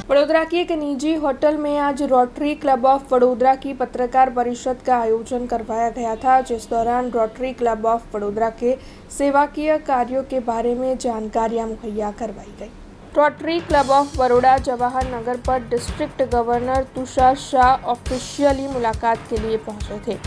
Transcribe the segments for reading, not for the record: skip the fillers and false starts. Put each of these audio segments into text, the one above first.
वडोदरा की एक निजी होटल में आज रोटरी क्लब ऑफ वडोदरा की पत्रकार परिषद का आयोजन करवाया गया था, जिस दौरान रोटरी क्लब ऑफ वडोदरा के सेवाकीय कार्यों के बारे में जानकारियां मुहैया करवाई गई। Rotary club of Baroda Jawahar Nagar पर district governor Tushar Shah officially मुलाकात के लिए पहुंचे थे।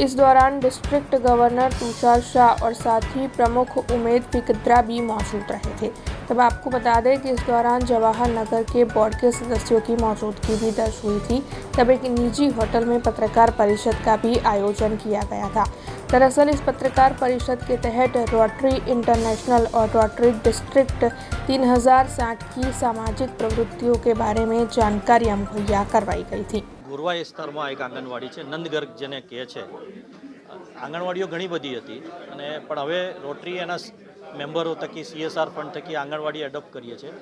इस दौरान डिस्ट्रिक्ट गवर्नर तुषार शाह और साथ ही प्रमुख उमेद पिकद्रा भी मौजूद रहे थे। तब आपको बता दें कि इस दौरान जवाहर नगर के बोर्ड के सदस्यों की मौजूदगी भी दर्ज हुई थी। तब एक निजी होटल में पत्रकार परिषद का भी आयोजन किया गया था। दरअसल इस पत्रकार परिषद के तहत रोटरी इंटरनेशनल और रोटरी डिस्ट्रिक्ट 3060 की सामाजिक प्रवृत्तियों के बारे में जानकारियां मुहैया करवाई गई थी। ગોરવા વિસ્તારમાં એક આંગણવાડી છે, નંદગર્ગ જેને કહે છે। આંગણવાડીઓ ઘણી બધી હતી અને પણ હવે રોટરી એના મેમ્બરો થકી CSR ફંડ થકી આંગણવાડી એડોપ્ટ કરીએ છીએ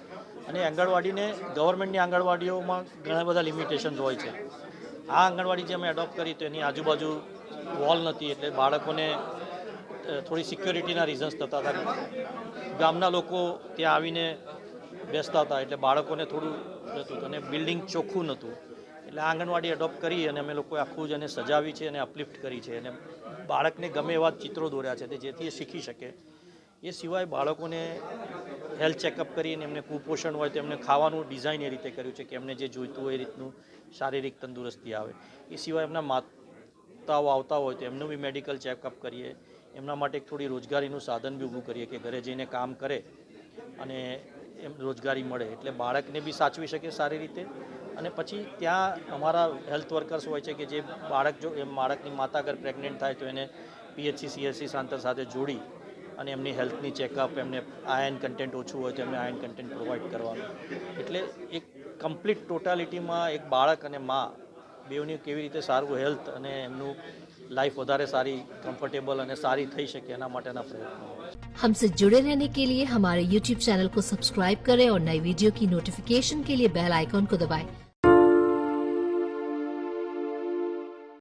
અને આંગણવાડીને ગવર્મેન્ટની આંગણવાડીઓમાં ઘણા બધા લિમિટેશન્સ હોય છે। આ આંગણવાડી જે અમે એડોપ્ટ કરી તો એની આજુબાજુ વોલ નથી, એટલે બાળકોને થોડી સિક્યોરિટીના રીઝન્સ થતા હતા। ગામના લોકો ત્યાં આવીને બેસતા હતા, એટલે બાળકોને થોડું હતું અને બિલ્ડિંગ ચોખ્ખું નહોતું, એટલે આંગણવાડી એડોપ્ટ કરી અને અમે લોકોએ આખું જ એને સજાવી છે અને અપલિફ્ટ કરી છે અને બાળકને ગમે એવા ચિત્રો દોર્યા છે જેથી એ શીખી શકે। એ સિવાય બાળકોને હેલ્થ ચેકઅપ કરીને એમને કુપોષણ હોય તો એમને ખાવાનું ડિઝાઇન એ રીતે કર્યું છે કે એમને જે જોઈતું હોય એ રીતનું શારીરિક તંદુરસ્તી આવે। એ સિવાય એમના માતાઓ આવતા હોય તો એમનું બી મેડિકલ ચેકઅપ કરીએ, એમના માટે એક થોડી રોજગારીનું સાધન બી ઊભું કરીએ કે ઘરે જઈને કામ કરે અને એમ રોજગારી મળે, એટલે બાળકને બી સાચવી શકે સારી રીતે। અને પછી ત્યાં અમારા હેલ્થ વર્કર્સ હોય છે કે જે બાળકની માતા અગર પ્રેગ્નન્ટ થાય તો એને PHC CSC સેન્ટર સાથે જોડી અને એમની હેલ્થની ચેકઅપ, એમને આયર્ન કન્ટેન્ટ ઓછું હોય તો એમને આયર્ન કન્ટેન્ટ પ્રોવાઈડ કરવાનું। એટલે એક કમ્પ્લીટ ટોટાલિટીમાં એક બાળક અને મા બેઉની કેવી રીતે સારું હેલ્થ અને એમનું લાઈફ વધારે સારી, કમ્ફર્ટેબલ અને સારી થઈ શકે એના માટેના પ્રયત્નો। हमसे जुड़े रहने के लिए हमारे YouTube चैनल को सब्सक्राइब करें और नई वीडियो की नोटिफिकेशन के लिए बेल आइकॉन को दबाएं।